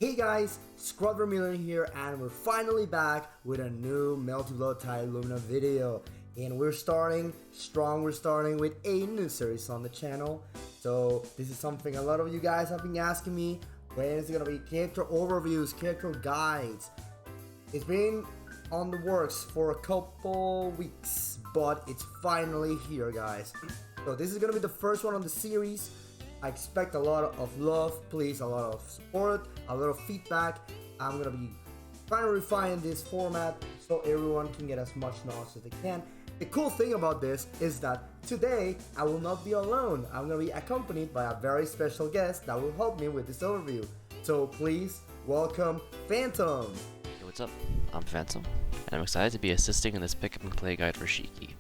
Hey guys, Squad Vermilion here, and we're finally back with a new Melty Lumina video. And we're starting strong, we're starting with a new series on the channel. So this is something a lot of you guys have been asking me, when is it gonna be character overviews, character guides. It's been on the works for a couple weeks, but it's finally here, guys. So this is gonna be the first one on the series. I expect a lot of love, please, a lot of support, a lot of feedback. I'm gonna be trying to refine this format so everyone can get as much knowledge as they can. The cool thing about this is that today I will not be alone. I'm gonna be accompanied by a very special guest that will help me with this overview. So please welcome Phantom. Hey, what's up? I'm Phantom, and I'm excited to be assisting in this pick up and play guide for Shiki.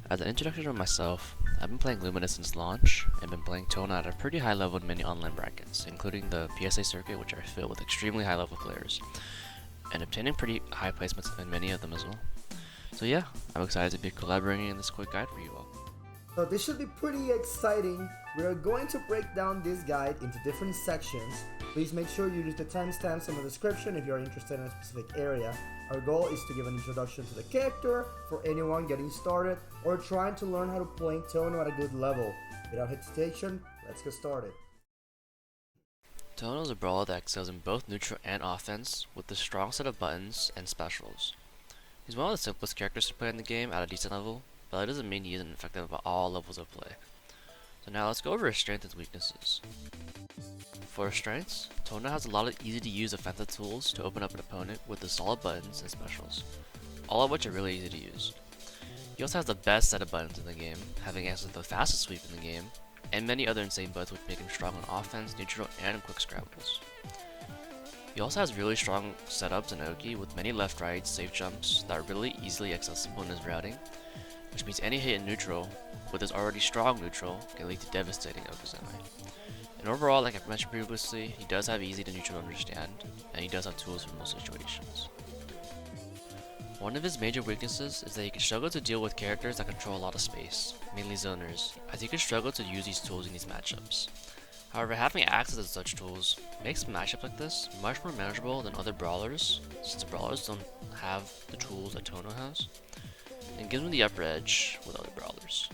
As an introduction to myself, I've been playing Lumina since launch, and been playing Tohno at a pretty high level in many online brackets, including the PSA circuit, which are filled with extremely high level players, and obtaining pretty high placements in many of them as well. So yeah, I'm excited to be collaborating in this quick guide for you all. So this should be pretty exciting. We are going to break down this guide into different sections. Please make sure you use the timestamps in the description if you are interested in a specific area. Our goal is to give an introduction to the character for anyone getting started or trying to learn how to play Tohno at a good level. Without hesitation, let's get started. Tohno is a brawler that excels in both neutral and offense, with a strong set of buttons and specials. He's one of the simplest characters to play in the game at a decent level, but that doesn't mean he isn't effective at all levels of play. So now let's go over his strengths and weaknesses. For his strengths, Tohno has a lot of easy to use offensive tools to open up an opponent with the solid buttons and specials, all of which are really easy to use. He also has the best set of buttons in the game, having access to the fastest sweep in the game, and many other insane buttons which make him strong on offense, neutral, and quick scrambles. He also has really strong setups in Oki with many left-right safe jumps that are really easily accessible in his routing, which means any hit in neutral with his already strong neutral can lead to devastating Okizeme. And overall, like I've mentioned previously, he does have easy to neutral to understand, and he does have tools for most situations. One of his major weaknesses is that he can struggle to deal with characters that control a lot of space, mainly zoners, as he can struggle to use these tools in these matchups. However, having access to such tools makes matchups like this much more manageable than other brawlers, since the brawlers don't have the tools that Tohno has, and gives him the upper edge with other brawlers.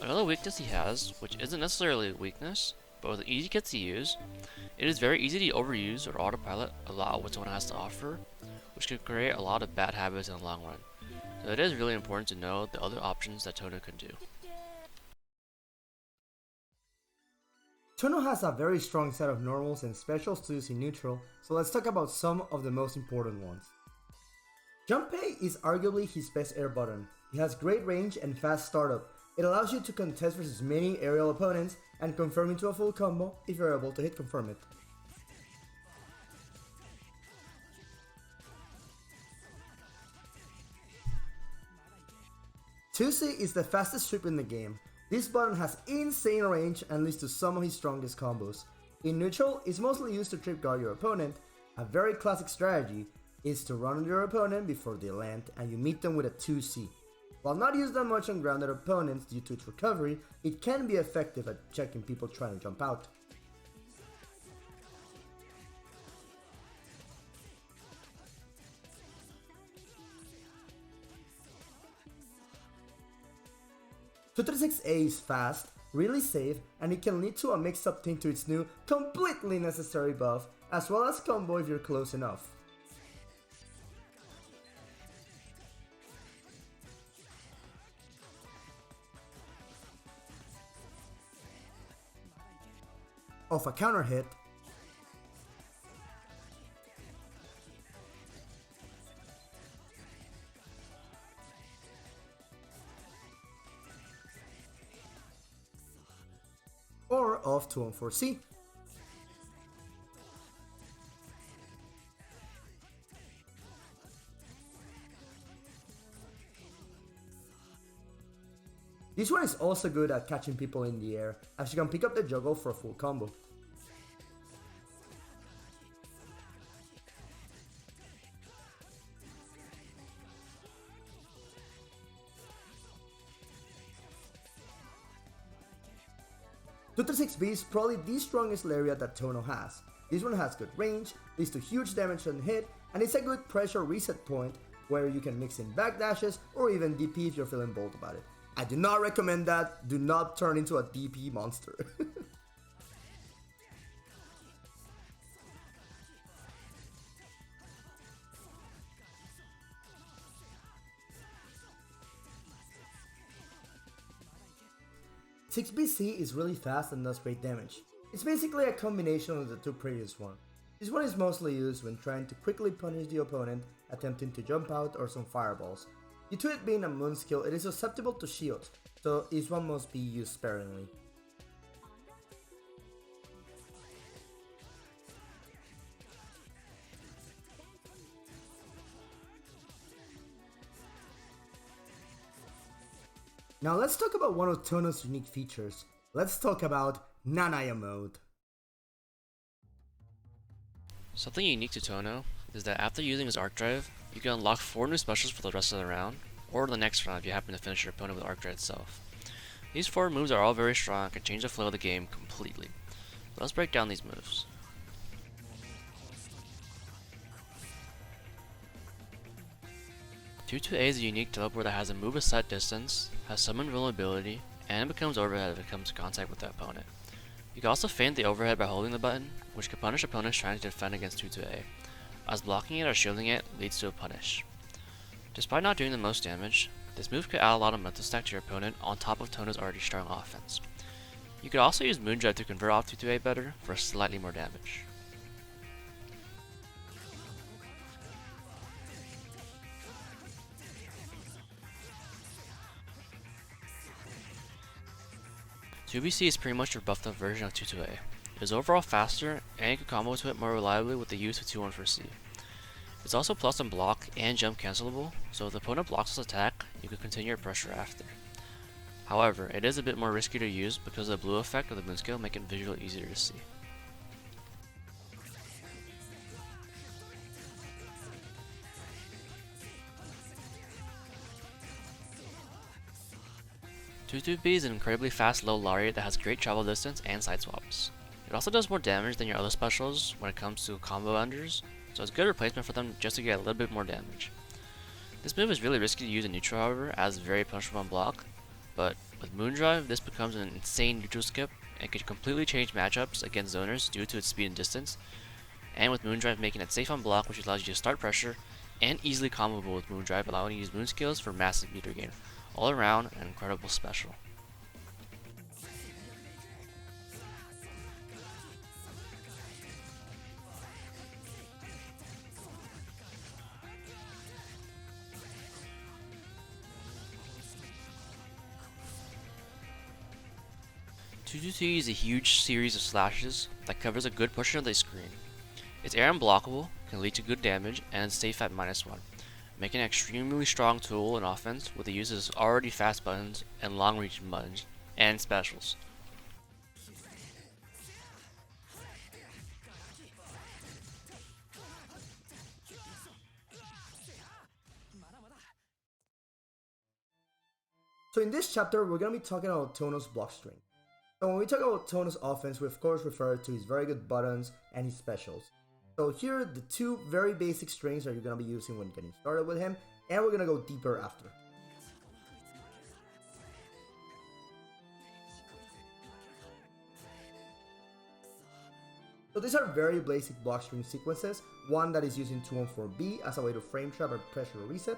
Another weakness he has, which isn't necessarily a weakness, but with easy kits to use, it is very easy to overuse or autopilot a lot of what Tohno has to offer, which can create a lot of bad habits in the long run. So it is really important to know the other options that Tohno can do. Tohno has a very strong set of normals and specials to use in neutral, so let's talk about some of the most important ones. Jump Pay is arguably his best air button. He has great range and fast startup. It allows you to contest versus many aerial opponents and confirm into a full combo if you're able to hit confirm it. Tuesday is the fastest sweep in the game. This button has insane range and leads to some of his strongest combos. In neutral, it's mostly used to trip guard your opponent. A very classic strategy is to run on your opponent before they land and you meet them with a 2C. While not used that much on grounded opponents due to its recovery, it can be effective at checking people trying to jump out. A is fast, really safe, and it can lead to a mix-up thing to its new, completely necessary buff, as well as combo if you're close enough. Off a counter hit, or off 2-on-4C. This one is also good at catching people in the air, as you can pick up the juggle for a full combo. Tohno Shiki is probably the strongest lariat that Tohno has. This one has good range, leads to huge damage on hit, and it's a good pressure reset point where you can mix in backdashes or even DP if you're feeling bold about it. I do not recommend that. Do not turn into a DP monster. 6BC is really fast and does great damage. It's basically a combination of the two previous ones. This one is mostly used when trying to quickly punish the opponent attempting to jump out or some fireballs. Due to it being a moon skill, it is susceptible to shields, so this one must be used sparingly. Now let's talk about one of Tohno's unique features. Let's talk about Nanaya mode. Something unique to Tohno is that after using his Arc Drive, you can unlock 4 new specials for the rest of the round, or the next round if you happen to finish your opponent with Arc Drive itself. These 4 moves are all very strong and can change the flow of the game completely. Let's break down these moves. 2-2A is a unique teleport that has a move a set distance, has summon invulnerability, and becomes overhead if it comes to contact with the opponent. You can also feint the overhead by holding the button, which can punish opponents trying to defend against 2-2A, as blocking it or shielding it leads to a punish. Despite not doing the most damage, this move could add a lot of mental stack to your opponent on top of Tohno's already strong offense. You could also use Moondrive to convert off 2-2A better for slightly more damage. BC is pretty much your buffed up version of 2-2A. It is overall faster, and you can combo to it more reliably with the use of 2-1 for C. It's also plus on block and jump cancelable, so if the opponent blocks this attack, you can continue your pressure after. However, it is a bit more risky to use because of the blue effect of the moon skill making it visually easier to see. B is an incredibly fast low lariat that has great travel distance and side swaps. It also does more damage than your other specials when it comes to combo enders, so it's a good replacement for them just to get a little bit more damage. This move is really risky to use in neutral however, as it's very punishable on block, but with Moondrive this becomes an insane neutral skip and can completely change matchups against zoners due to its speed and distance, and with Moondrive making it safe on block, which allows you to start pressure, and easily comboable with Moondrive, allowing you to use moon skills for massive meter gain. All around, an incredible special. T is a huge series of slashes that covers a good portion of the screen. It's air unblockable, can lead to good damage, and is safe at -1. Making an extremely strong tool in offense with the use of its already fast buttons and long reach buttons and specials. So in this chapter, we're going to be talking about Tohno's Blockstring. So when we talk about Tohno's offense, we of course refer to his very good buttons and his specials. So here are the 2 very basic strings that you're going to be using when getting started with him, and we're going to go deeper after. So these are very basic blockstring sequences, one that is using 214B as a way to frame trap or pressure reset,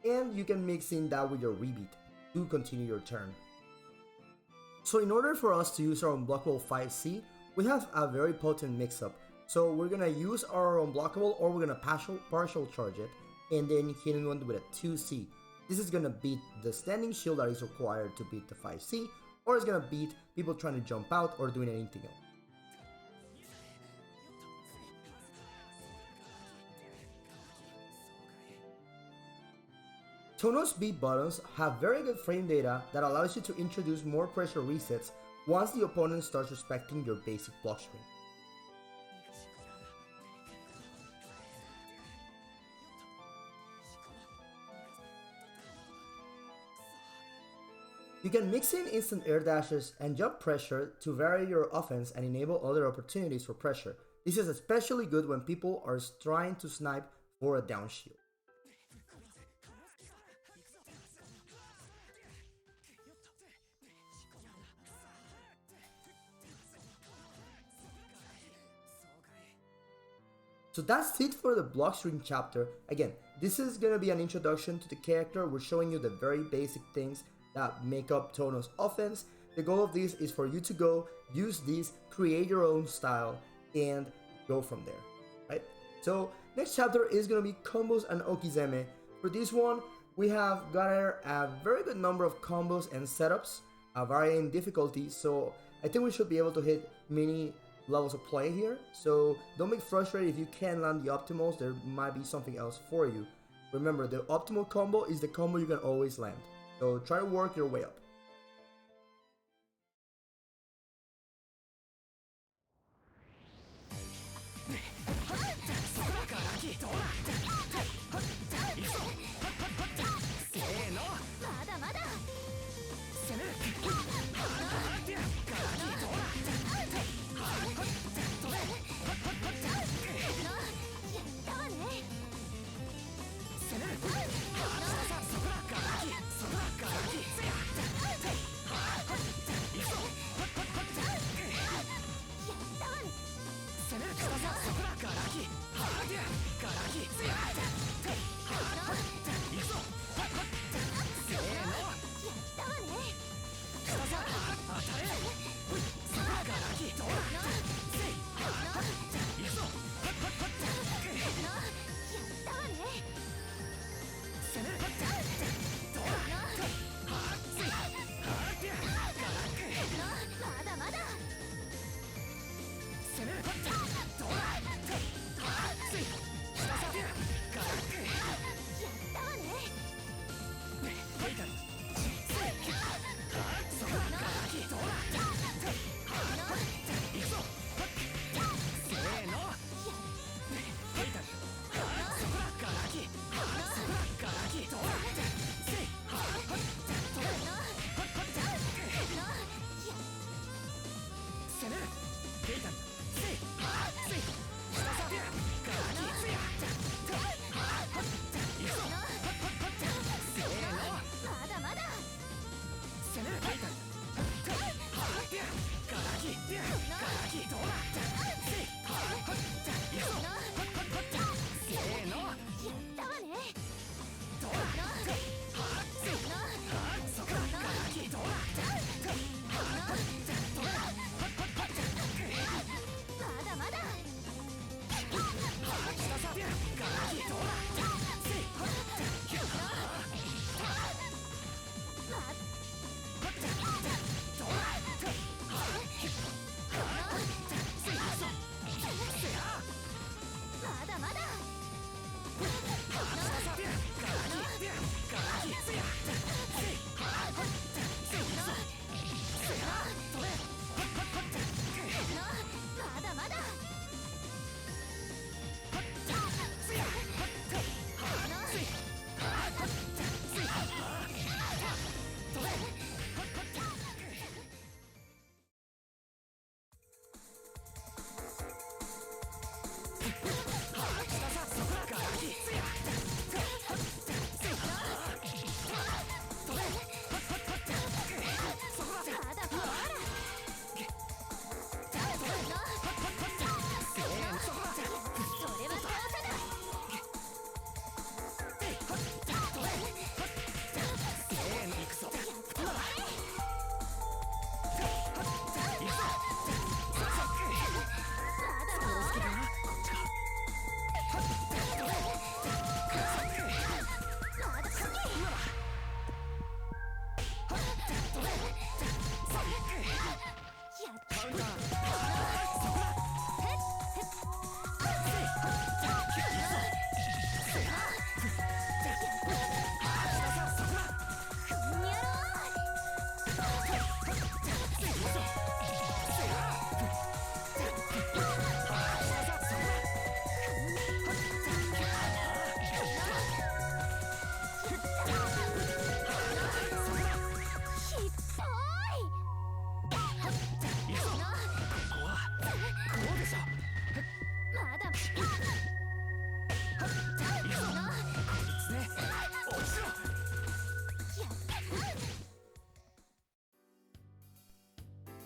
and you can mix in that with your rebeat to continue your turn. So in order for us to use our unblockable 5C, we have a very potent mix-up. So we're gonna use our unblockable, or we're gonna partial charge it, and then hit one with a 2C. This is gonna beat the standing shield that is required to beat the 5C, or it's gonna beat people trying to jump out or doing anything else. Tohno's B buttons have very good frame data that allows you to introduce more pressure resets once the opponent starts respecting your basic blockstring. You can mix in instant air dashes and jump pressure to vary your offense and enable other opportunities for pressure, This is especially good when people are trying to snipe for a down shield. So that's it for the Blockstring chapter. Again, this is going to be an introduction to the character. We're showing you the very basic things that make up Tohno's offense. The goal of this is for you to go, use these, create your own style, and go from there, right? So next chapter is going to be combos and Okizeme. For this one, we have got a very good number of combos and setups, varying difficulty, so I think we should be able to hit many levels of play here. So don't be frustrated if you can't land the optimals. There might be something else for you. Remember, the optimal combo is the combo you can always land, so try to work your way up.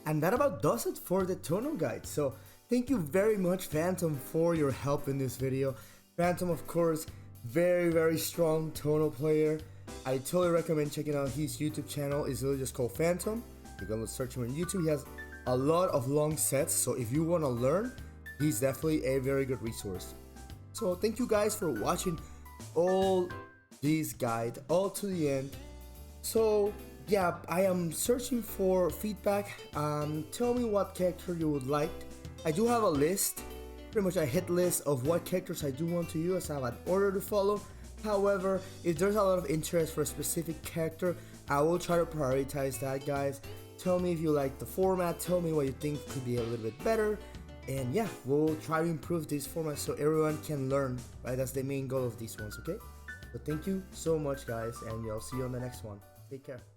And that about does it for the Tohno guide. So thank you very much, Phantom, for your help in this video. Phantom, of course, very strong Tohno player. I totally recommend checking out his YouTube channel. It's literally just called Phantom. You can search him on YouTube. He has a lot of long sets, so if you want to learn, he's definitely a very good resource. So thank you guys for watching all these guide all to the end. So yeah, I am searching for feedback. Tell me what character you would like. I do have a list, pretty much a hit list of what characters I do want to use. I have an order to follow. However, if there's a lot of interest for a specific character, I will try to prioritize that, guys. Tell me if you like the format, tell me what you think could be a little bit better, and yeah, we'll try to improve this format so everyone can learn, right? That's the main goal of these ones, okay? So thank you so much, guys, and I'll see you on the next one. Take care.